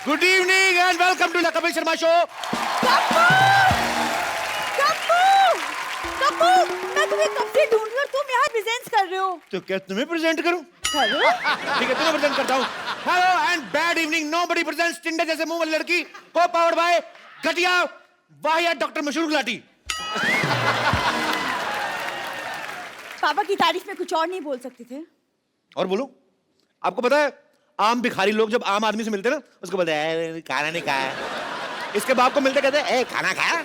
Good evening and welcome to the Kapil Sharma show. Kappu, मैं तुम्हें कब से ढूंढ रही हूँ, तुम यहाँ प्रेजेंट कर रहे हो। तो क्या तुम्हें प्रेजेंट करूं? करो। ठीक है, तुम्हें प्रेजेंट करता हूं। Hello and bad evening, nobody presents टिंडे जैसे मुंह वाली लड़की को पावर्ड बाय घटिया वाहियात डॉक्टर मशहूर गुलाटी। पापा की तारीफ में कुछ और नहीं बोल सकते थे? और बोलो, आपको पता है आम भिखारी लोग जब आम आदमी से मिलते हैं ना, उसको बोलते हैं खाना नहीं खाया। इसके बाप को मिलते कहते हैं ए खाना खाया।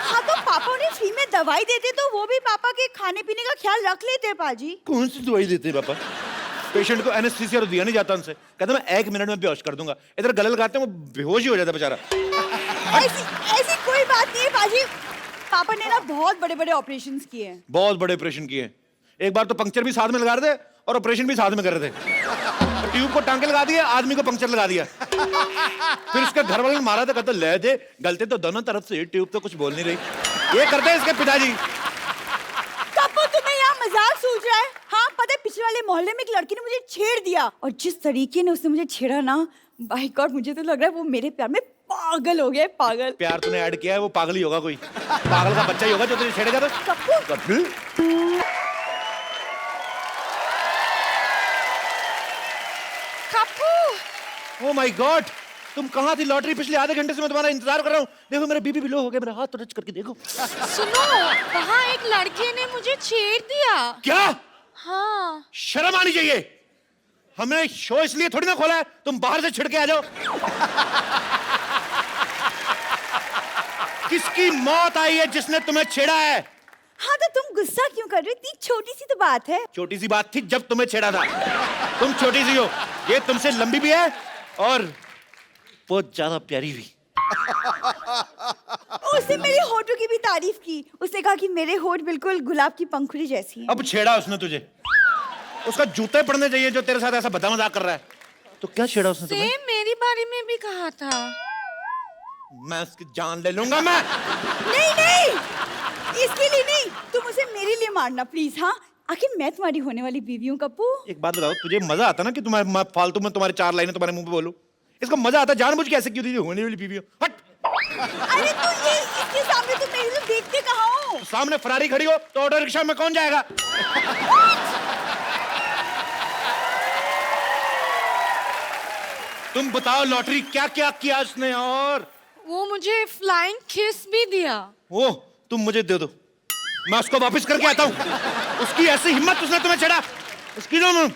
हाँ तो पापा उन्हें फ्री में दवाई देते तो वो भी पापा के खाने पीने का ख्याल रख लेते पाजी। कौन सी दवाई देते हैं पापा? पेशेंट को एनेस्थीसिया दिया नहीं जाता उनसे, कहते मैं 1 मिनट में बेहोश कर दूंगा। इधर गले लगाते हैं वो बेहोश ही हो जाता बेचारा। ऐसी कोई बात नहीं है पाजी, पापा ने ना बहुत बड़े बड़े ऑपरेशन किए हैं। बहुत बड़े ऑपरेशन किए हैं। एक बार तो पंक्चर भी साथ में लगा रहे थे और ऑपरेशन भी साथ में कर रहे थे। ट्यूब को टांके लगा दिया, आदमी को पंक्चर लगा दिया। फिर इसके घर वाले ने मारा था, कहते ले दे गलते तो दोनों तरफ से, ट्यूब तो कुछ बोल नहीं रही। ये करते हैं इसके पिताजी। कप्पू तुम्हें यहाँ मजाक सूझ रहा है? हाँ पता है पिछले वाले मोहल्ले में एक लड़की ने मुझे छेड़ दिया और जिस तरीके ने उसने मुझे छेड़ा ना, बाय गॉड मुझे तो लग रहा है वो मेरे प्यार में पागल हो गया है, पागल। प्यार तूने ऐड किया है, वो पागल ही होगा, कोई पागल का बच्चा ही होगा जो तुझे छेड़ेगा। तो कप्पू ओह माय गॉड, तुम कहाँ थी लॉटरी? पिछले आधे घंटे से मैं तुम्हारा इंतजार कर रहा हूँ। देखो मेरा बीपी भी लो हो गया, मेरा हाथ तो टच करके देखो। सुनो, वहाँ एक लड़के ने मुझे छेड़ दिया। क्या? हाँ। शर्म आनी चाहिए। हमने शो इसलिए थोड़ी ना खोला है तुम बाहर से छिड़के आ जाओ। किसकी मौत आई है जिसने तुम्हें छेड़ा है? हाँ तो तुम गुस्सा क्यों कर रहे हो? इतनी छोटी सी तो बात है। छोटी सी बात थी जब तुम्हें छेड़ा था। तुम छोटी सी हो, ये तुमसे लंबी भी है और बहुत ज्यादा प्यारी भी। उसने मेरे होठों की भी तारीफ की। उसने कहा कि मेरे होठ बिल्कुल गुलाब की पंखुड़ी जैसी हैं। अब छेड़ा उसने तुझे, उसका जूते पड़ने चाहिए जो तेरे साथ ऐसा बदा मजाक कर रहा है। तो क्या छेड़ा उसने तुम्हें? सेम मेरी बारे में भी कहा था। मैं उसकी जान ले लूंगा मैं। नहीं, इसके लिए नहीं, तुम उसे मेरे लिए मारना प्लीज। हाँ आखिर मैं तुम्हारी होने वाली बीवी हूँ कप्पू। एक बात बताओ, तुझे मजा आता ना कि तुम्हारे फालतू में तुम्हारे 4 लाइनें तुम्हारे मुंह पे बोलूं? इसको मजा आता जानबूझ के ऐसे क्यों दीदी होने वाली बीवी हो? हट। अरे तो ये इसके सामने तुम मेरे लिए देखते कहाँ हो? तो सामने फरारी खड़ी हो तो ऑटो रिक्शा में कौन जाएगा? तुम बताओ लॉटरी क्या क्या किया उसने? और वो मुझे फ्लाइंग किस भी दिया। वो तुम मुझे दे दो, मैं उसको वापस करके आता हूँ। उसकी ऐसी हिम्मत, उसने तुम्हें छेड़ा, उसकी दो।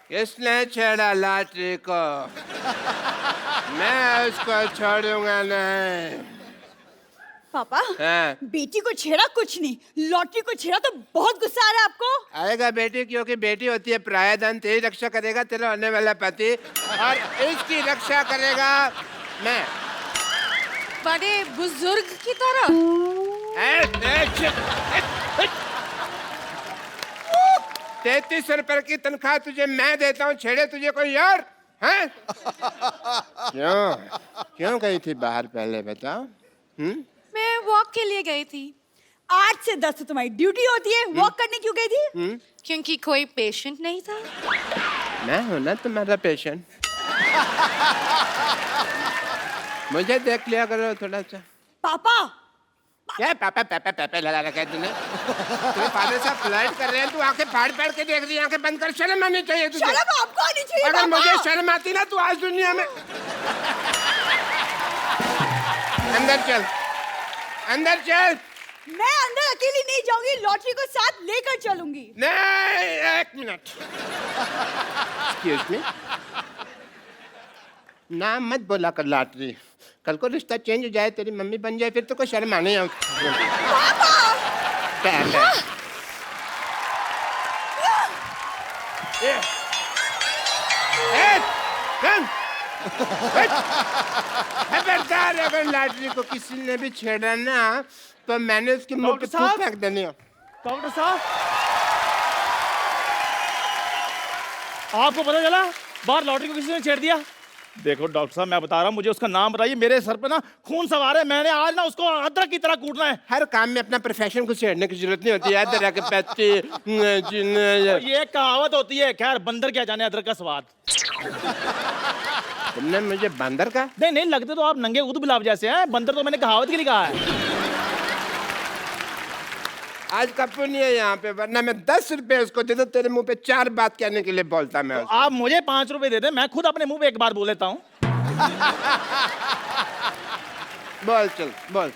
किसने छेड़ा लॉटरी को? मैं उसको छोड़ूंगा नहीं। पापा हाँ। बेटी को छेड़ा कुछ नहीं, लॉटरी को छेड़ा तो बहुत गुस्सा आ रहा है आपको। आएगा बेटी, क्योंकि बेटी होती है प्रायधन। तेरी रक्षा करेगा तेरा होने वाला पति और इसकी रक्षा करेगा मैं, बड़े बुजुर्ग की तरह। 33 रुपए की तनख्वाह तुझे मैं देता हूँ, छेड़े तुझे कोई यार हैं? क्यों गई थी बाहर पहले बताओ? मैं वॉक के लिए गई थी। 8 से 10 तो तुम्हारी ड्यूटी होती है, वॉक करने क्यों गई थी? क्योंकि कोई पेशेंट नहीं था। मैं हूं ना तुम्हारा पेशेंट। मुझे देख लिया करो थोड़ा सा। पापा क्या पापा पापा पापा लगा रखा है तूने? तेरे फादर साहब फ्लाइट कर रहे हैं, तू आंखें फाड़ फाड़ के देख रही है। आंखें बंद कर, शर्म आनी चाहिए तुझे। शर्म आपको आनी चाहिए। अगर पापा मुझे शर्म आती ना तू आज दुनिया में। अंदर चल, अंदर चल। मैं अंदर अकेली नहीं जाऊंगी, लॉटरी को साथ लेकर चलूंगी। नहीं, 1 मिनट। एक्सक्यूज मी, नाम मत बोला कर लॉटरी। कल को रिश्ता चेंज हो जाए, तेरी मम्मी बन जाए, फिर तो कोई शर्म आने। खबरदार, अगर लॉटरी को किसी ने भी छेड़ा ना तो मैंने उसकी मुंह पे थूक फेंक देनी है। डॉक्टर साहब, आपको पता चला बाहर लॉटरी को किसी ने छेड़ दिया? देखो डॉक्टर साहब, मैं बता रहा हूँ, मुझे उसका नाम बताइए। मेरे सर पे ना खून सवार है। मैंने आज ना उसको अदरक की तरह कूटना है। हर काम में अपना प्रोफेशन को छेड़ने की जरूरत नहीं होती है। तरह के पैसे ये कहावत होती है। खैर, बंदर क्या जाने अदरक का स्वाद। तुमने मुझे बंदर का? नहीं नहीं, लगते तो आप नंगे ऊद गुलाब जैसे हैं। बंदर तो मैंने कहावत के लिए कहा है। आज कप्पू नहीं है यहाँ पे, वरना मैं 10 रुपए उसको दे दो, तेरे मुंह पे 4 बात कहने के लिए बोलता मैं उसको। आप मुझे 5 रुपए दे दें, मैं खुद अपने मुंह पे एक बार बोल लेता हूँ। बोल चल बोल।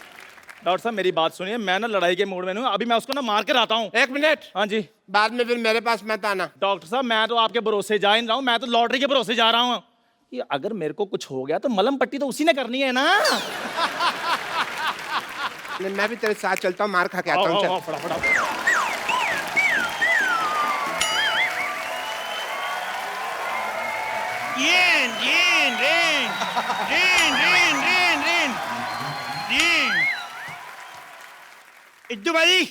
डॉक्टर साहब मेरी बात सुनिए, मैं ना लड़ाई के मूड में हूँ। अभी मैं उसको ना मार कर आता हूँ। 1 मिनट। हाँ जी। बाद में फिर मेरे पास मत आना। डॉक्टर साहब, मैं तो आपके भरोसे जा ही नहीं रहा हूँ, मैं तो लॉटरी के भरोसे जा रहा हूँ। कि अगर मेरे को कुछ हो गया तो मलम पट्टी तो उसी ने करनी है ना। मैं भी तेरे साथ चलता हूँ, मार खा के आता हूँ। चल। फटाफट। Rain rain rain rain rain rain rain rain. Iddu भाई,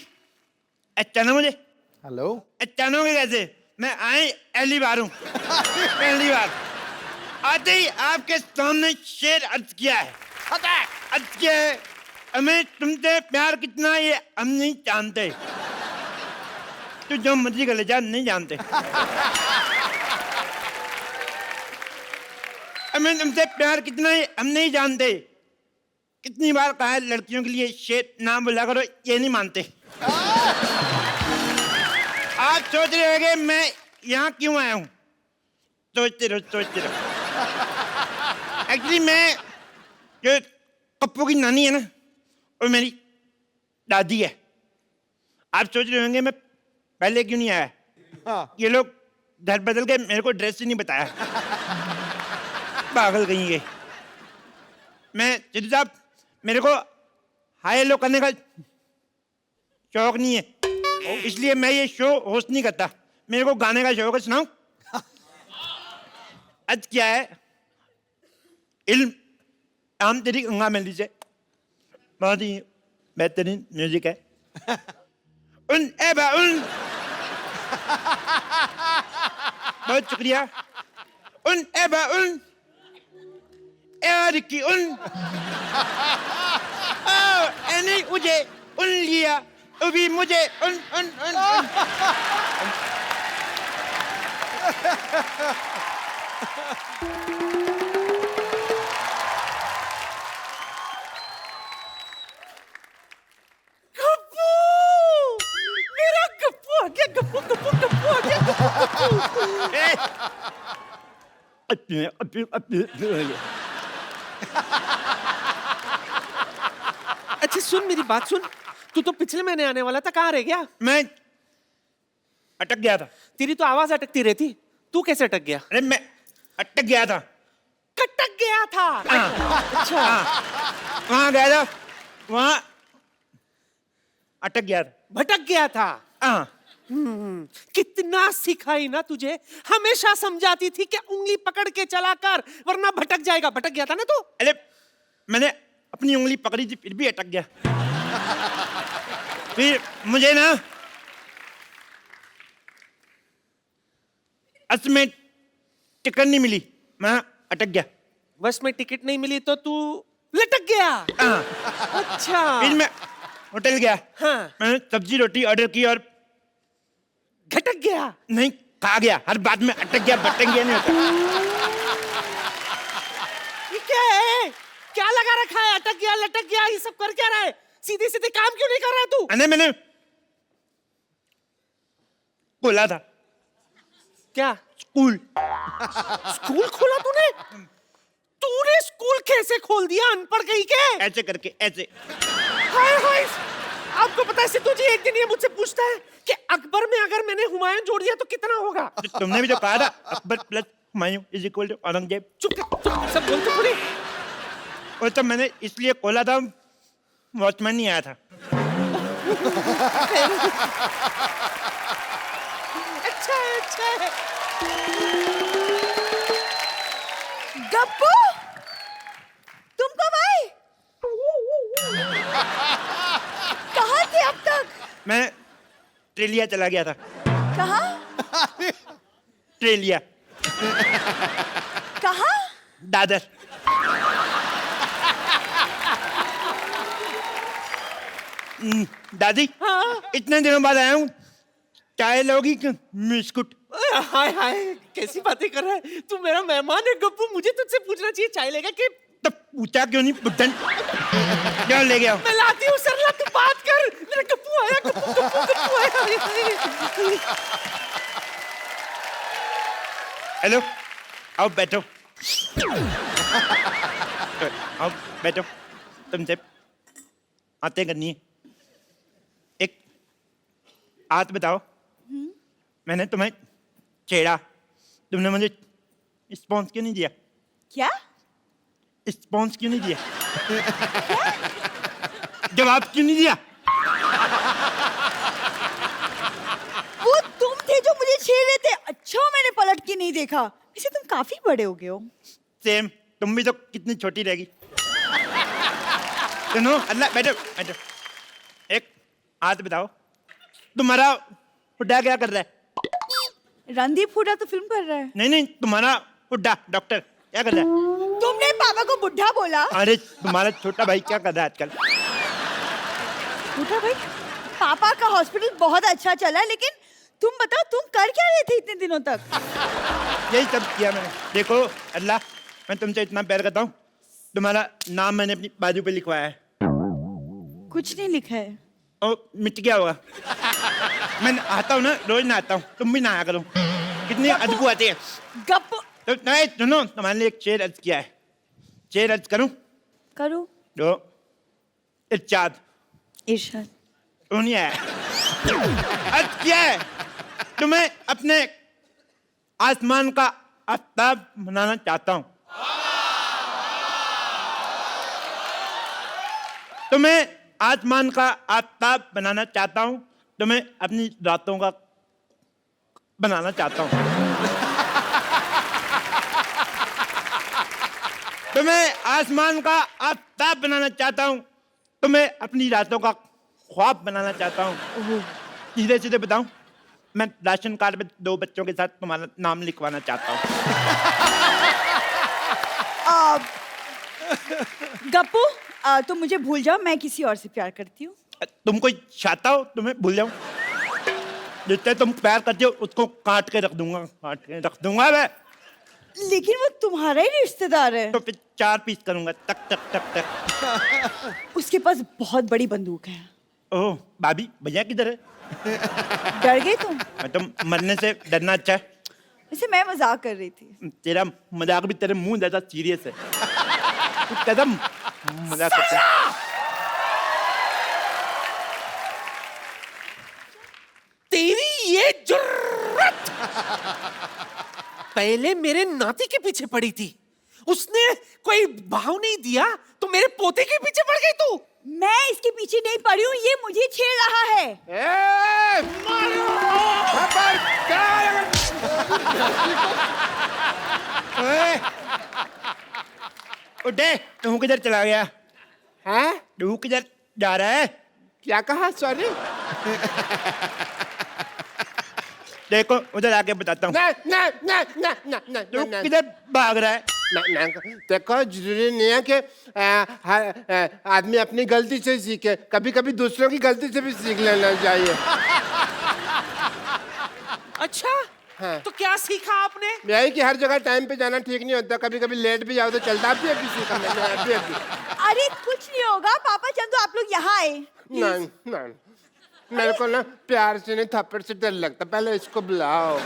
अचानक मुझे हेलो। अचानक कैसे? मैं आए पहली बार हूँ, पहली बार आते ही आपके सामने शेर अर्ज किया है, अर्ज किया है, हमें तुमसे प्यार कितना ये हम नहीं जानते। तू जो मर्जी कर ले जा, नहीं जानते। हमें तुमसे प्यार कितना है हम नहीं जानते। कितनी बार कहा है लड़कियों के लिए शेर नाम बुला करो, ये नहीं मानते। आज सोच रहे होंगे मैं यहाँ क्यों आया हूँ। सोचते रहो, सोचते रहो। एक्चुअली मैं जो पप्पू की नानी है ना, वो मेरी दादी है। आप सोच रहे होंगे मैं पहले क्यों नहीं आया। हाँ। ये लोग घर बदल के मेरे को ड्रेस ही नहीं बताया। पागल कहीं गए। मैं सिद्धू साहब, मेरे को हाई लो करने का शौक नहीं है, इसलिए मैं ये शो होस्ट नहीं करता। मेरे को गाने का शौक है। सुनाऊं? आज क्या है, इल्म आम तेरी गंगा मेली से बहुत ही बेहतरीन म्यूजिक है। उन एबा उन, बहुत शुक्रिया। उन एबा उन यार की उन, एनी मुझे उन लिया, अभी मुझे उन उन उन, उन। मेरा गप्पू आ गया, गप्पू गप्पू गप्पू आ गया, गप्पू गप्पू। अच्छा सुन, मेरी बात सुन। तू तो पिछले महीने आने वाला था, कहाँ रह गया? मैं अटक गया था। तेरी तो आवाज अटकती रहती, तू कैसे अटक गया? अरे मैं अटक गया था। कटक गया था। अच्छा। वहां गया था, वहां अटक गया था, भटक गया था। हाँ। कितना सिखाई ना तुझे, हमेशा समझाती थी कि उंगली पकड़ के चला कर वरना भटक जाएगा। भटक गया था ना तू। अरे मैंने अपनी उंगली पकड़ी थी, फिर भी अटक गया। फिर मुझे ना बस में टिकट नहीं मिली, मैं अटक गया। बस में टिकट नहीं मिली तो तू लटक गया। हाँ। अच्छा। फिर मैं होटल गया। हाँ। मैंने सब्जी रोटी ऑर्डर की और घटक गया। नहीं, खा गया। हर बात में अटक गया, भटक गया नहीं होता। ये क्या है? क्या लगा रखा है? अटक गया, लटक गया, ये सब कर क्या रहा है? सीधे सीधे काम क्यों नहीं कर रहा है तू? अरे मैंने बोला था। क्या? स्कूल। स्कूल खोला तूने? तूने स्कूल कैसे खोल दिया, अनपढ़ कहीं के? ऐसे करके, ऐसे। हाय हाय। आपको पता है सिद्धू जी, एक दिन ये मुझसे पूछता है कि अकबर में अगर मैंने हुमायूं जोड़ दिया तो कितना होगा? तुमने भी तो कहा था Akbar plus Humayun is equal to Aurangzeb. चुप चुप, सब बोलते पूरे। वो तो मैंने इसलिए खोला था, वॉचमैन नहीं आया था। अच्छा अच्छा। गप्पू, तुम कब आए? कहाँ थे अब तक? मैं ऑस्ट्रेलिया चला गया था। कहाँ? ऑस्ट्रेलिया। कहाँ? दादर। दादी, इतने दिनों बाद आया हूँ, चाय लोगी कि बिस्कुट? हाय हाय, कैसी बातें कर रहा है तू? मेरा मेहमान है गप्पू, मुझे तुझसे पूछना चाहिए चाय लेगा कि? तब पूछा क्यों नहीं बुद्धन? क्या ले गया? मैं लाती हूँ सरला, तू बात कर। मेरा गप्पू आया, गप्पू आया। हेलो, आओ बैठो। आओ बैठो। तुमसे बातें करनी है। एक बात बताओ, मैंने तुम्हें छेड़ा, तुमने मुझे रिस्पॉन्स क्यों नहीं दिया? क्या? रिस्पॉन्स क्यों नहीं दिया? जवाब क्यों नहीं दिया? वो तुम थे जो मुझे छेड़ रहे थे। अच्छा मैंने पलट के नहीं देखा। वैसे तुम काफी बड़े हो गए हो। सेम, तुम भी तो कितनी छोटी रहेगी। सुनो, अल्लाह बैठो बैठो। एक बात बताओ, तुम्हारा हुड्डा क्या कर रहा है? रणदीप हुड्डा तो फिल्म कर रहा है। नहीं नहीं, तुम्हारा हुड्डा डॉक्टर क्या कर रहा है? तुमने पापा को बुढ़ा बोला? अरे तुम्हारा छोटा भाई क्या कर रहा है आजकल? बुढ़ा भाई? पापा का हॉस्पिटल बहुत अच्छा चला, लेकिन तुम बताओ तुम कर क्या रहे थे इतने दिनों तक? यही सब किया मैंने। देखो अल्लाह, मैं तुमसे इतना प्यार करता हूँ, तुम्हारा नाम मैंने अपनी बाजू पे लिखवाया है। कुछ नहीं लिखा है। ओ, मिट गया होगा। मैं आता हूँ ना, रोज नहाता हूँ, तुम भी नहाया करो। कितनी अदबू आती है। गप तो नहीं सुनो, तुम्हारे लिए एक शेर अर्ज किया है। शेर अर्ज करूं? करो। दो इरशाद। इरशाद। तो नहीं आया। अर्ज किया है, तुम्हें अपने आसमान का आफ्ताब बनाना चाहता हूं। तुम्हें आसमान का आफ्ताब बनाना चाहता हूं, तुम्हें अपनी रातों का बनाना चाहता हूं। तुम्हें आसमान का आफ्ताब बनाना चाहता हूं, तुम्हें अपनी रातों का ख्वाब बनाना चाहता हूं। सीधे सीधे बताऊं, मैं राशन कार्ड में 2 बच्चों के साथ तुम्हारा नाम लिखवाना चाहता हूं। गप्पू, तुम मुझे भूल जाओ, मैं किसी और से प्यार करती हूँ। तुम कोई चाहता हो तुम्हें भूल जाऊं? जिससे तुम प्यार करते हो उसको काट के रख दूंगा, काट के रख दूंगा मैं। लेकिन वो तुम्हारा ही रिश्तेदार है। तो फिर 4 पीस करूंगा, तक तक तक तक। उसके पास बहुत बड़ी बंदूक है। ओह भाभी, भैया किधर है? डर गए तुम? मैं तो मरने से डरना अच्छा है। वैसे मैं मजाक कर रही थी। तेरा मजाक भी तेरे मुंह जैसा सीरियस है। तू कदम मजाक करता है। तेरी ये जुर्रत पहले मेरे नाती के पीछे पड़ी थी, उसने कोई भाव नहीं दिया तो मेरे पोते के पीछे पड़ गई तू। मैं इसके पीछे नहीं पड़ी हूँ, ये मुझे छेड़ रहा है। ए, मारो! खबरदार! उठे, तू किधर चला गया? हैं? तू किधर जा रहा है? क्या कहा? सॉरी। देखो उधर आके बताता हूँ। ना ना ना ना ना ना तू ना किधर भाग रहा है? ना देखो, जरूरी नहीं है कि हर आदमी अपनी गलती से सीखे, कभी कभी दूसरों की गलती से भी सीख लेना चाहिए। अच्छा, हाँ। तो क्या सीखा आपने? यही कि हर जगह टाइम पे जाना ठीक नहीं होता, कभी कभी लेट भी जाओ तो चलता भी है किसी का। अभी अरे कुछ नहीं होगा पापा, चंदू आप लोग यहाँ आए। नहीं नहीं, मेरे को ना प्यार से नहीं थप्पड़ से डर लगता, पहले इसको बुलाओ।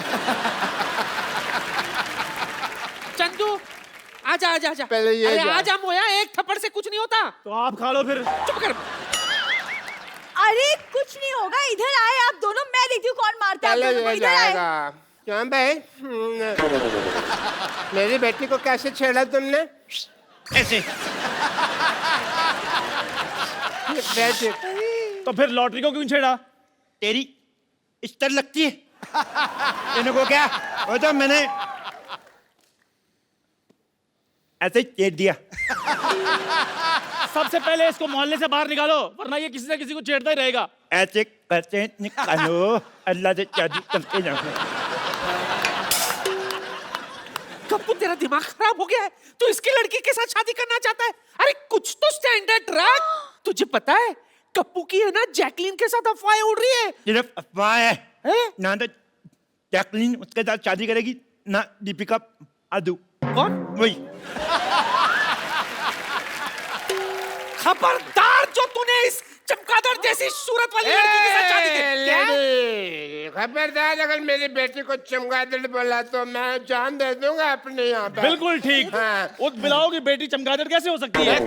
चंदू आजा आजा आजा। पहले ये अरे जा। आजा मोया, एक थप्पड़ से कुछ नहीं होता। तो आप खा लो फिर। चुप कर। अरे कुछ नहीं होगा, इधर आए आप दोनों, मैं देखती हूँ कौन मारता है आप पहले दोनों को। ये इधर आए। जाएगा। क्यों भाई? मेरी बेटी को कैसे छेड़ा तुमने? ऐसे। बेटी तो फिर लॉटरी को क्यों छेड़ा? तेरी इस्तर लगती है। इनको क्या? वो तो मैंने ऐसे ही छेड़ दिया। सबसे पहले इसको मोहल्ले से बाहर निकालो, वरना ये किसी न किसी को छेड़ता ही रहेगा। ऐसे करते निकालो, अल्लाह से जादू करके जाओ। कप्पू तेरा दिमाग खराब हो गया है? तू इसकी लड़की के साथ शादी करना चाहता है? अरे कुछ तो स्टैंडर्ड रख। तुझे पता है कप्पू की है ना जैकलीन के साथ अफवाहें उड़ रही है। सिर्फ अफवाह है। हैं? ना तो जैकलीन उसके साथ शादी करेगी, ना दीपिका आदू। कौन? वही। खबरदार जो तूने इस चमगादड़ जैसी सूरत वाली लड़की के साथ शादी की। क्या? लेडी, खबरदार अगर मेरी बेटी को चमगादड़ बोला तो मैं जान दे दूंगा अपने यहाँ पे। बिल्कुल ठीक। हाँ। उस बिलाओ की बेटी चमगादड़ कैसे हो सकती है?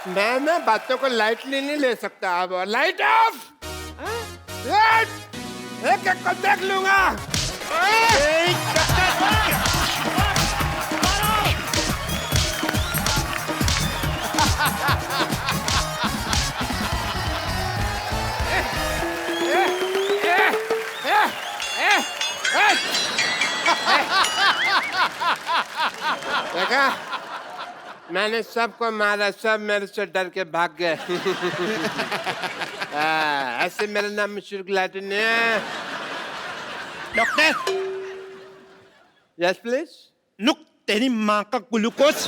मैं ना बातों को लाइटली नहीं ले सकता। अब लाइट ऑफ। लाइट एक एक को देख लूंगा। देखा, मैंने सबको मारा, सब मेरे से डर के भाग गए। ऐसे मेरा नाम मशहूर गिलाटी नहीं है। Doctor, yes please. नुक तेरी माँ का ग्लूकोज।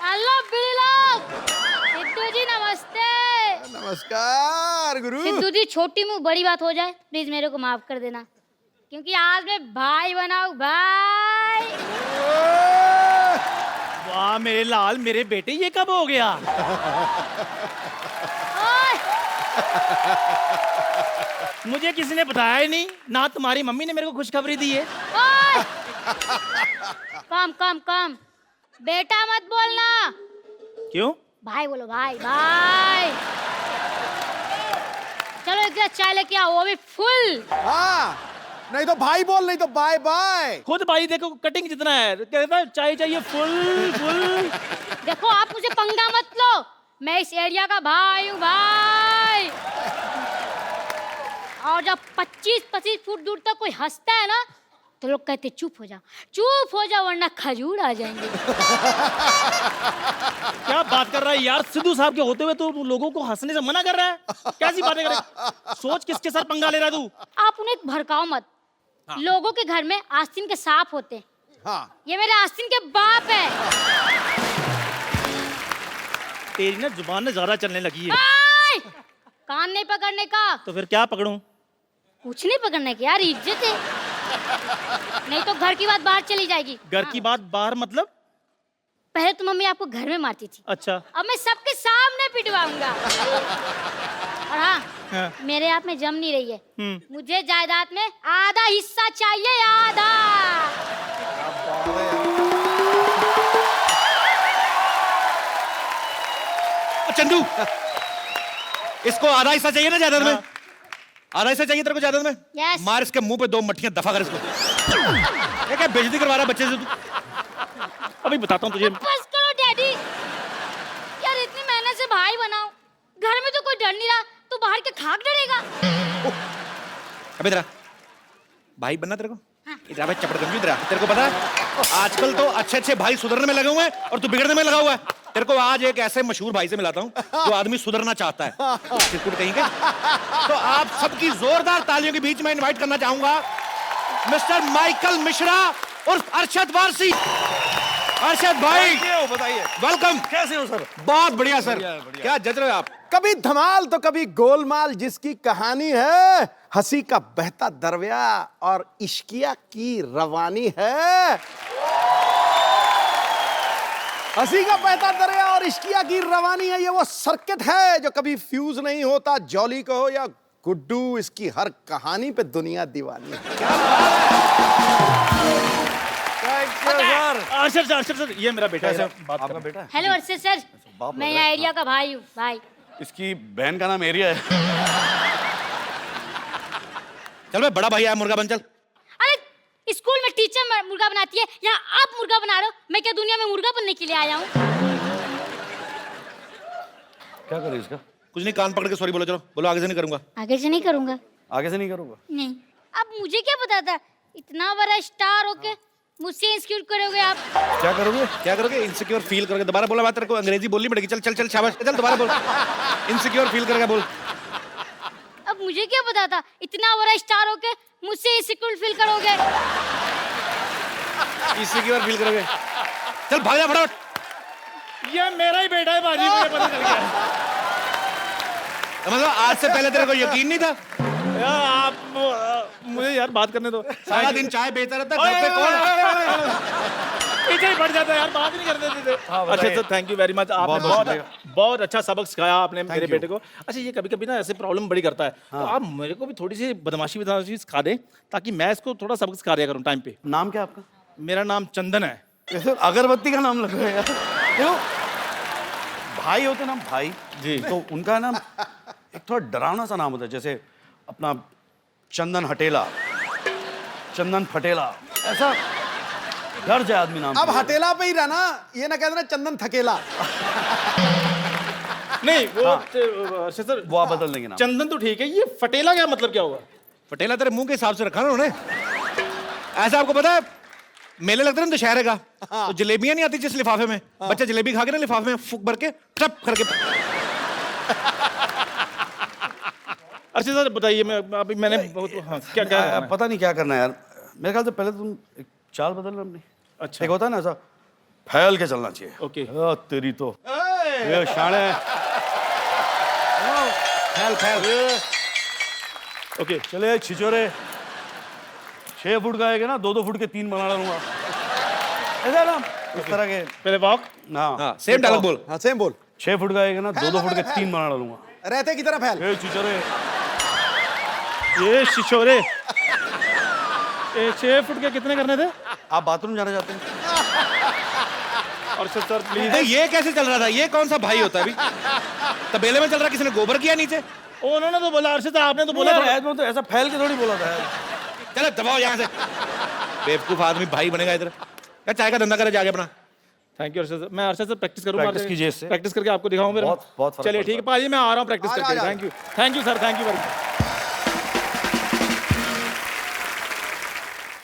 हेलो बिलाल। सिद्धू जी नमस्ते। नमस्कार गुरु। सिद्धू जी छोटी मुंह बड़ी बात हो जाए प्लीज मेरे को माफ कर देना, क्योंकि आज मैं भाई बनाऊं भाई। वाह मेरे लाल, मेरे बेटे, ये कब हो गया? ओए, मुझे किसी ने बताया ही नहीं, ना तुम्हारी मम्मी ने मेरे को खुशखबरी दी है। ओए। कम कम कम, बेटा मत बोलना, क्यों? भाई बोलो, भाई भाई। चलो एक गिलास चाय लेके आओ, वो भी फुल। हाँ, नहीं तो भाई बोल, नहीं तो बाय बाय। खुद भाई देखो कटिंग जितना है, कहता है चाय चाहिए फुल फुल। देखो आप मुझे पंगा मत लो, मैं इस एरिया का भाई हूँ भाई। और जब 25-25 फुट दूर तक कोई हंसता है ना तो लोग कहते चुप हो जा वरना खजूर आ जाएंगे। क्या बात कर रहा है यार, सिद्धू साहब के होते हुए तो लोगों को हंसने से मना कर रहा है? कैसी बातें कर रहा है? सोच किसके साथ पंगा ले रहा है तू? आप उन्हें भड़काओ मत। लोगों के घर में आस्तीन के सांप होते हैं। हाँ, ये मेरे आस्तीन के बाप है। तेरी ना जुबान में ज्यादा चलने लगी है। आय! कान नहीं पकड़ने का। तो फिर क्या पकड़ूं? कुछ नहीं पकड़ने की यार, इज्जत है, नहीं तो घर की बात बाहर चली जाएगी। घर की बात बाहर मतलब? पहले तो मम्मी आपको घर में मारती थी, अच्छा। अब मैं सबके सामने पिटवाऊंगा। और हाँ, हाँ। मेरे आप में जम नहीं रही है, मुझे जायदाद में आधा हिस्सा चाहिए, आधा। चंदू, इसको आधा हिस्सा चाहिए ना जायदाद में? हाँ। आधा हिस्सा चाहिए तेरे को जायदाद में? Yes. मार इसके मुंह पे 2 मट्ठियां, दफा कर इसको। ये क्या बेइज्जती करवा रहा है बच्चे से तू? अभी बताता हूँ तुझे। बस करो डैडी, यार इतनी मेहनत से भाई बनाओ, घर में तो कोई डर नहीं रहा, तो बाहर के खाक डरेगा। अबे तेरा भाई बनना तेरे को? इधर आ भाई, चपड़ गंजू इधर आ। तेरे को पता है आजकल तो अच्छे भाई सुधरने में लगे हुए हैं और तू बिगड़ने में लगा हुआ है। तेरे को आज एक ऐसे मशहूर भाई से मिलाता हूँ जो आदमी सुधरना चाहता है। चिरकुट कहीं के। तो आप सबकी जोरदार तालियों के बीच में इनवाइट करना चाहूंगा मिस्टर माइकल मिश्रा उर्फ अरशद वारसी। अरशद भाई बताइए वेलकम। कैसे हो सर? बहुत बढ़िया सर। क्या जज रहे हो आप? कभी धमाल तो कभी गोलमाल, जिसकी कहानी है हंसी का बहता दरया और इश्किया की रवानी है। हंसी का बहता दरिया और इश्किया की रवानी है, ये वो सर्किट है जो कभी फ्यूज नहीं होता। जॉली कहो या गुड्डू, इसकी हर कहानी पे दुनिया दीवानी है। अर्शद सर, ये मेरा बेटा है। बात आपका कर। बेटा है? हेलो अर्शद सर, मैं यहाँ एरिया का भाई हूँ भाई। इसकी बहन का नाम एरिया है। चल भाई, बड़ा भाई आया, मुर्गा बन चल। अरे स्कूल में टीचर मुर्गा बनाती है, यहाँ आप मुर्गा बना रहे हो। मैं क्या दुनिया में मुर्गा बनने के लिए आया हूँ? क्या करे इसका? कुछ नहीं, कान पकड़ के सॉरी बोलो। चलो बोलो, आगे से नहीं करूंगा। आगे से नहीं करूंगा। आगे से नहीं करूंगा। नहीं, अब मुझे क्या पता था इतना बड़ा स्टार होके मुझसे इंस्क्यूर करोगे आप। क्या करोगे, क्या करोगे? इनसिक्योर फील करोगे। दोबारा बोला बात, तेरे को अंग्रेजी बोलनी पड़ेगी। चल चल चल शाबाश, चल दोबारा बोल। इनसिक्योर फील करके बोल। अब मुझे क्या पता था इतना बड़ा स्टार होके मुझसे इंस्क्यूर फील करोगे। इनसिक्योर फील करोगे। चल भाग जा फटाफट। ये मेरा ही बेटा है बाजी, मुझे पता चल गया। मतलब आज से पहले तेरे को यकीन नहीं था? यार आप मुझे यार बात करने दो। सारा दिन चाय बेचता रहता है, घर पे कौन? पीछे ही पड़ जाता है यार, बात ही नहीं करने देते। अच्छा sir, thank you very much. आपने बहुत अच्छा सबक सिखाया आपने मेरे बेटे को। अच्छा ये कभी कभी ना ऐसे प्रॉब्लम बड़ी करता है, तो आप मेरे को भी थोड़ी सी बदमाशी सिखा दें ताकि मैं इसको थोड़ा सबक सिखा दिया करूँ टाइम पे। नाम क्या आपका? मेरा नाम चंदन है। ऐसे अगरबत्ती का नाम लग रहा है यार। देखो भाई होते ना भाई जी, तो उनका नाम एक थोड़ा डरावना सा नाम होता है, जैसे अपना चंदन हटेला, चंदन फटेला, ऐसा डर जाए आदमी नाम अब से। हटेला पे ही रहना, ये ना कह देना चंदन थकेला। नहीं वो हाँ। अच्छा सर, वो आप बदल देंगे नाम। चंदन तो ठीक है, ये फटेला क्या मतलब क्या होगा? पटेला तेरे मुंह के हिसाब से रखा ना उन्होंने। ऐसा आपको पता है, मेले लगते हैं ना दशहरे का, तो जलेबियां नहीं आती जिस लिफाफे में, बच्चा जलेबी खा के ना लिफाफे में फूक भर के टप करके। अच्छा सर बताइए, मैं अभी मैंने बहुत क्या क्या करना है? पता नहीं क्या करना है यार। मेरे ख्याल से पहले तुम एक चाल बदल लो अपनी। अच्छा। एक होता है ना ऐसा फैल के चलना चाहिए। ओके। तेरी तो ये शान है। फैल फैल। ओके चले छिचोरे 6 फुट का आएगा ना, 2-2 फुट के 3 बना डालूंगा। ऐसा ना इस तरह के। पहले वॉक। हाँ हाँ सेम डायलॉग बोल। हाँ सेम बोल। 6 फुट का आएगा ना, 2-2 फुट के 3 बना डालूंगा। रहते की तरह फैल। ए छिचोरे ये शिशोरे, ये 6 फुट के कितने करने थे? आप बाथरूम जाना चाहते हैं? और सर प्लीज। नहीं, ये कैसे चल रहा था? ये कौन सा भाई होता है अभी? तबेले में चल रहा, किसी ने गोबर किया नीचे? उन्होंने तो बोला, अर्षद आपने तो बोला यार, था। ऐसे में तो ऐसा फैल के थोड़ी बोला था यार। चलो दबाओ यहाँ से। बेवकूफ आदमी भाई बनेगा इधर। क्या चाय का धंधा करे जाके अपना। Thank you Arshad sir. मैं अर्षद सर प्रैक्टिस करूंगा। Practice कीजिए इससे। प्रैक्टिस करके आपको दिखाऊं फिर। बहुत फर्क चलिए ठीक है पड़ता है। पाजी, मैं आ रहा हूँ प्रैक्टिस आ करके। जा। Thank you sir, thank you very much.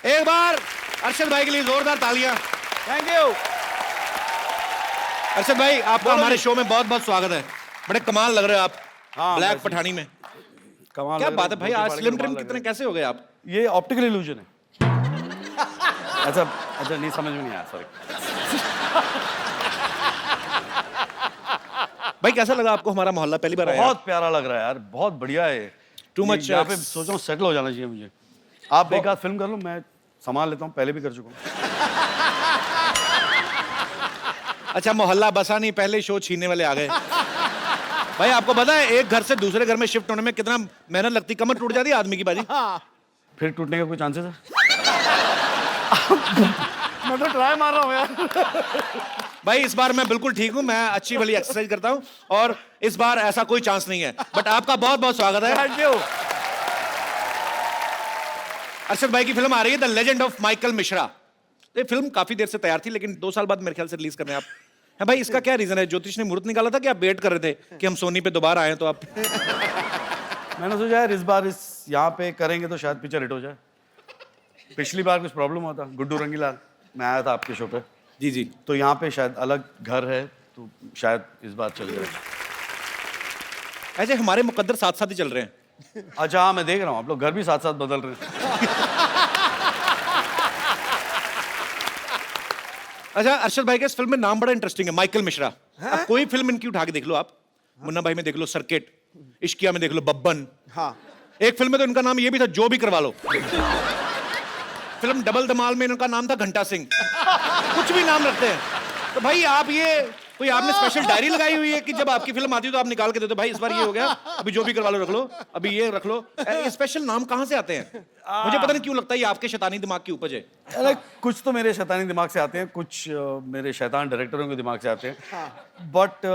एक बार अरशद भाई के लिए जोरदार तालियां। Thank you. अरशद भाई आपका हमारे शो में बहुत बहुत स्वागत है। बड़े कमाल लग रहे हो आप हाँ, ब्लैक वैसे ही। पठानी में। कमाल क्या लग बात रहा है भाई, धोती आज फाड़ के स्लिम कमाल ट्रिम लग कितने रहा कैसे हो गए आप? है। ये ऑप्टिकल इल्यूजन है। अच्छा नहीं समझ में नहीं आया, सॉरी। भाई कैसा लगा आपको हमारा मोहल्ला? पहली बार आया? बहुत प्यारा लग रहा है यार, बहुत बढ़िया है। Too much यहाँ पे सोच रहा हूँ सेटल हो जाना चाहिए मुझे। आप एक आध फिल्म कर लो, मैं संभाल लेता हूँ, पहले भी कर चुका हूँ। अच्छा मोहल्ला बसा नहीं, पहले शो छीनने वाले आ गए। भाई आपको पता है एक घर से दूसरे घर में शिफ्ट होने में कितना मेहनत लगती, कमर टूट जाती है आदमी की बाजी। फिर टूटने का कोई चांसेस है? मैं तो ट्राई मार रहा हूँ यार। भाई इस बार मैं बिल्कुल ठीक हूँ, मैं अच्छी वाली एक्सरसाइज करता हूँ और इस बार ऐसा कोई चांस नहीं है। बट आपका बहुत बहुत स्वागत है। Thank you. अरशद भाई की फिल्म आ रही है the legend of Michael Mishra. ये फिल्म काफी देर से तैयार थी लेकिन 2 साल बाद मेरे ख्याल से रिलीज करने आप है। भाई इसका क्या रीजन है? ज्योतिष ने मुहूर्त निकाला था कि आप वेट कर रहे थे कि हम सोनी पे दोबारा आए तो आप? मैंने सोचा यार इस बार इस यहाँ पे करेंगे तो शायद पिक्चर हिट हो जाए। पिछली बार कुछ प्रॉब्लम हुआ था, गुड्डू रंगीला मैं आया था आपके शो पे, जी जी। तो यहाँ पे शायद अलग घर है तो शायद इस बार चल जाए। ऐसे हमारे मुकद्दर साथ साथ ही चल रहे हैं। अच्छा हाँ मैं देख रहा हूँ आप लोग घर भी साथ साथ बदल रहे हैं। अच्छा अरशद भाई के इस फिल्म में नाम बड़ा इंटरेस्टिंग है, माइकल मिश्रा। अब कोई फिल्म इनकी उठा के देख लो आप, मुन्ना भाई में देख लो सर्किट, इश्किया में देख लो बब्बन। हाँ एक फिल्म में तो इनका नाम ये भी था जो भी करवा लो। फिल्म डबल धमाल में इनका नाम था घंटा सिंह। कुछ भी नाम रखते हैं। तो भाई आप ये कोई आपने स्पेशल डायरी लगाई हुई है कि जब आपकी फिल्म आती है तो आप निकाल के देते हो भाई इस बार ये हो गया, अभी जो भी करवा लो रख लो, अभी ये रख लो। ये स्पेशल नाम कहाँ से आते हैं? मुझे पता नहीं क्यों लगता है ये आपके शैतानी दिमाग की उपज है। अरे कुछ तो मेरे शैतानी दिमाग से आते हैं, कुछ मेरे शैतान डायरेक्टरों के दिमाग से आते हैं। बट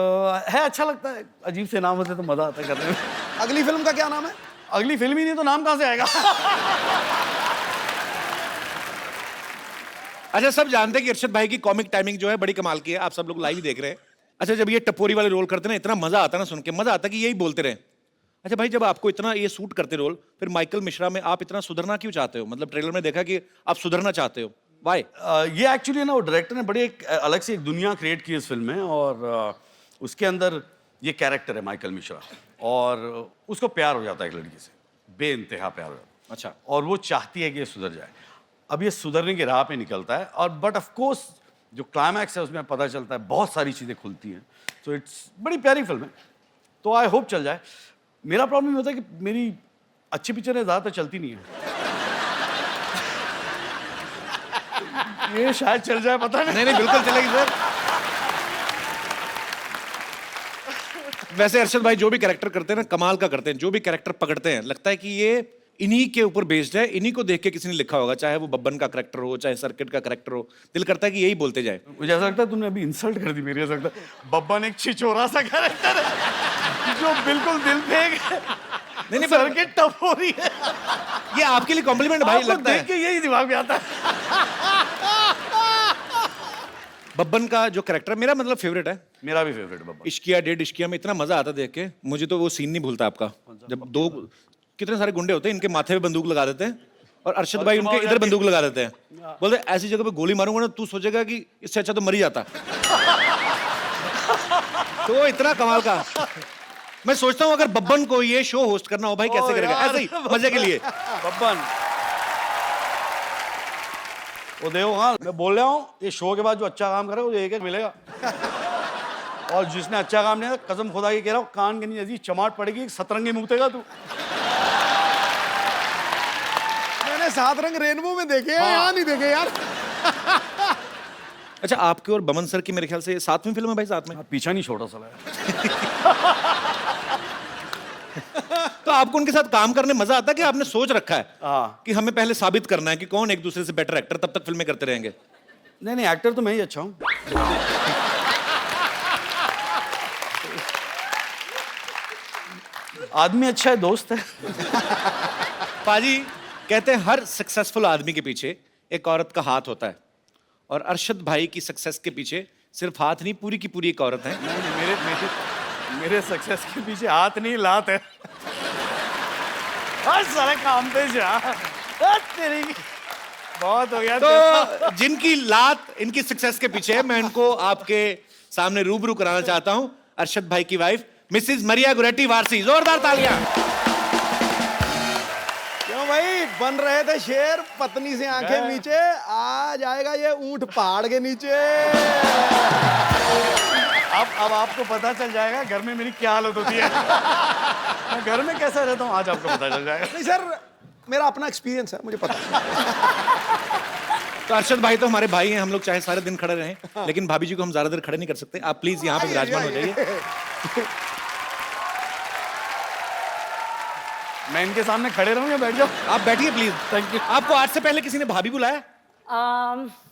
है अच्छा लगता है, अजीब से नाम होते तो मजा आता है करने में। अगली फिल्म का क्या नाम है? अगली फिल्म ही नहीं तो नाम कहाँ से आएगा? अच्छा सब जानते हैं कि अरशद भाई की कॉमिक टाइमिंग जो है बड़ी कमाल की है, आप सब लोग लाइव ही देख रहे हैं। अच्छा जब ये टपोरी वाले रोल करते हैं ना इतना मजा आता है ना सुन के, मजा आता है कि यही बोलते रहे। अच्छा भाई, जब आपको इतना ये सूट करते रोल, फिर माइकल मिश्रा में आप इतना सुधरना क्यों चाहते हो? मतलब ट्रेलर में देखा कि आप सुधरना चाहते हो, वाई? ये एक्चुअली ना वो डायरेक्टर ने बड़ी एक अलग से एक दुनिया क्रिएट की इस फिल्म में, और उसके अंदर ये कैरेक्टर है माइकल मिश्रा, और उसको प्यार हो जाता है एक लड़की से, बेइंतहा प्यार हो जाता है। अच्छा। और वो चाहती है कि ये सुधर जाए। अब ये सुधरने की राह पे निकलता है, और बट ऑफ कोर्स जो क्लाइमैक्स है उसमें पता चलता है बहुत सारी चीज़ें खुलती हैं। तो इट्स बड़ी प्यारी फिल्म है, तो आई होप चल जाए। मेरा प्रॉब्लम ये होता है कि मेरी अच्छी पिक्चरें ज़्यादातर चलती नहीं है। ये शायद चल जाए, पता नहीं। नहीं बिल्कुल चलेगी सर। वैसे अरशद भाई जो भी कैरेक्टर करते हैं ना, कमाल का करते हैं। जो भी कैरेक्टर पकड़ते हैं, लगता है कि ये इन्हीं के ऊपर बेस्ड है, इन्हीं को देख के किसी ने लिखा होगा, चाहे वो बब्बन का कैरेक्टर हो, चाहे सर्किट का कैरेक्टर हो। दिल करता है कि यही बोलते जाए। मुझे ऐसा लगता है तुमने अभी इंसल्ट कर दी मेरी। ऐसा लगता है बब्बन एक छिछोरा सा कैरेक्टर है जो बिल्कुल दिल पे नहीं, सर्किट टफ हो रही है। ये आपके लिए कॉम्प्लीमेंट भाई आपको लगता देख है। के यही दिमाग में आता है। बब्बन का जो कैरेक्टर मेरा मतलब फेवरेट है। मेरा भी फेवरेट बब्बन। इश्किया डेड इश्किया में इतना मजा आता देख के। मुझे तो वो सीन नहीं भूलता आपका, जब दो कितने सारे गुंडे होते हैं, इनके माथे पे बंदूक लगा देते हैं और अरशद भाई उनके इधर बंदूक लगा देते हैं। बोलते ऐसी जगह पे गोली मारूंगा ना, तू सोचेगा कि इससे अच्छा तो मर ही जाता। तो इतना कमाल का। मैं सोचता हूँ अगर बब्बन को ये शो होस्ट करना हो भाई, कैसे करेगा? ऐसे ही मजे के लिए। बब्बन वो देखो, हाँ मैं बोल रहा हूँ, ये शो के बाद जो अच्छा काम करे वो एक एक मिलेगा, और जिसने अच्छा काम नहीं किया, कसम खुदा की कह रहा हूँ, कान के नीचे ऐसी चमाट पड़ेगी, सतरंगी मुक्तेगा तू। मैंने 7 रंग रेनबो में देखे हैं, यहाँ नहीं देखे यार। अच्छा, आपके और बमन सर की मेरे ख्याल से 7वीं फिल्म है भाई, साथ में। पीछा नहीं छोड़ा साला। तो आपको उनके साथ काम करने मजा आता है कि आपने सोच रखा है हाँ। कि हमें पहले साबित करना है कि कौन एक दूसरे से बेटर एक्टर, तब तक फिल्में करते रहेंगे? नहीं, एक्टर तो मैं ही अच्छा हूँ। आदमी अच्छा है, दोस्त है। पाजी कहते हैं हर सक्सेसफुल आदमी के पीछे एक औरत का हाथ होता है, और अरशद भाई की सक्सेस के पीछे सिर्फ हाथ नहीं, पूरी की पूरी एक औरत है। मेरे सक्सेस के पीछे हाथ नहीं, लात है। हर सारे काम पे जा तेरी बहुत हो गया। तो जिनकी लात इनकी सक्सेस के पीछे है, मैं इनको आपके सामने रूबरू कराना चाहता हूं। अरशद भाई की वाइफ मिसेस मरिया गुरेटी वारसी। जोरदार तालियां। क्यों भाई, बन रहे थे शेर, पत्नी से आंखें नीचे, आ जाएगा ये ऊंट पहाड़ के नीचे। अब आपको पता चल जाएगा घर में मेरी क्या हालत होती है। मैं घर में कैसा रहता हूँ आज आपको पता चल जाएगा। नहीं सर, मेरा अपना एक्सपीरियंस है, मुझे पता है। तो अरशद भाई तो हमारे भाई हैं, हम लोग चाहे सारे दिन खड़े रहें, लेकिन भाभी जी को हम ज्यादा देर खड़े नहीं कर सकते। आप प्लीज यहाँ पे विराजमान हो जाइए। मैं इनके सामने खड़े रहूं या बैठ जाऊं? आप बैठिए प्लीज। Thank you. आपको आज से पहले किसी ने भाभी बुलाया?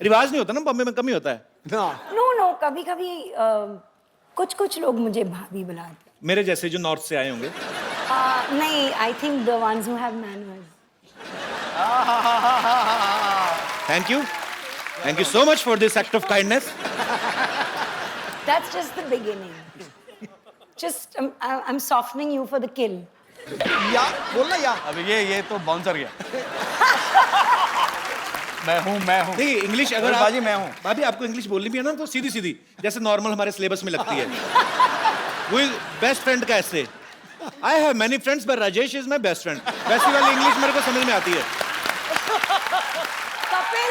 रिवाज नहीं होता ना, बॉम्बे में कम ही होता है। नो कभी कभी कुछ लोग मुझे भाभी बुलाते हैं। मेरे जैसे जो नॉर्थ से आए होंगे। नहीं, I think the ones who have manners. Thank you so much for this act of kindness. That's just the beginning. Just I am softening you for the किल। या बोलना या। अब ये तो बाउंसर गया। मैं हूं। नहीं, इंग्लिश अगर बाजी मैं हूं। भाभी आपको इंग्लिश बोलनी भी है ना, तो सीधी सीधी जैसे नॉर्मल हमारे सिलेबस में लगती है। वो बेस्ट फ्रेंड का ऐसे, I have many friends but Rajesh is my best friend, वैसी वाली इंग्लिश मेरे को समझ में आती है। कपिल,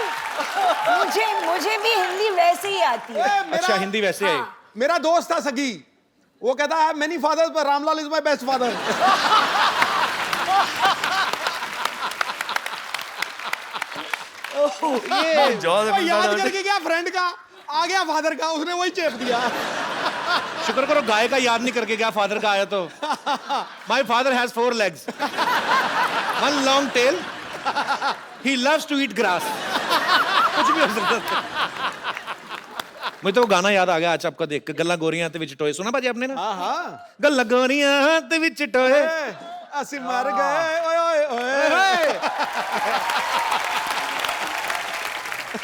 मुझे भी हिंदी वैसे ही आती है। अच्छा, हिंदी वैसे है। मेरा दोस्त था सगी, वो कहता है मेनी फादर्स पर Ramlal is my best father. याद करके गया फ्रेंड का, आ गया फादर का, उसने वही चेप दिया। शुक्र करो गाय का याद नहीं करके गया, फादर का आया तो। My father has 4 legs, 1 long tail, he loves to eat grass। कुछ भी हो सकता है। मुझे तो वो गाना याद आ गया आज आपका देख के, गल्ला गोरियां ते विच टोए। सुना बाजी आपने ना? हाँ, गल्ला गोरियां ते विच टोए, असी मर गए, ओए ओए ओए।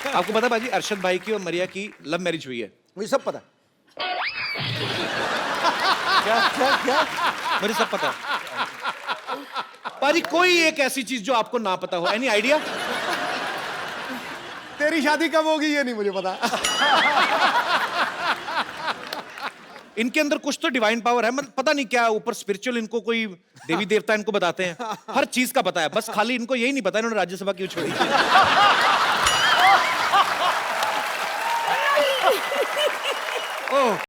आपको पता बाजी, अरशद भाई की और मरिया की लव मैरिज हुई है? मुझे सब पता। क्या मुझे सब पता है। पाजी कोई एक ऐसी चीज जो आपको ना पता हो, एनी आइडिया? तेरी शादी कब होगी ये नहीं मुझे पता। इनके अंदर कुछ तो डिवाइन पावर है, मतलब पता नहीं क्या ऊपर स्पिरिचुअल, इनको कोई देवी देवता इनको बताते हैं, हर चीज का पता है, बस खाली इनको यही नहीं पता इन्होंने राज्यसभा क्यों छोड़ी।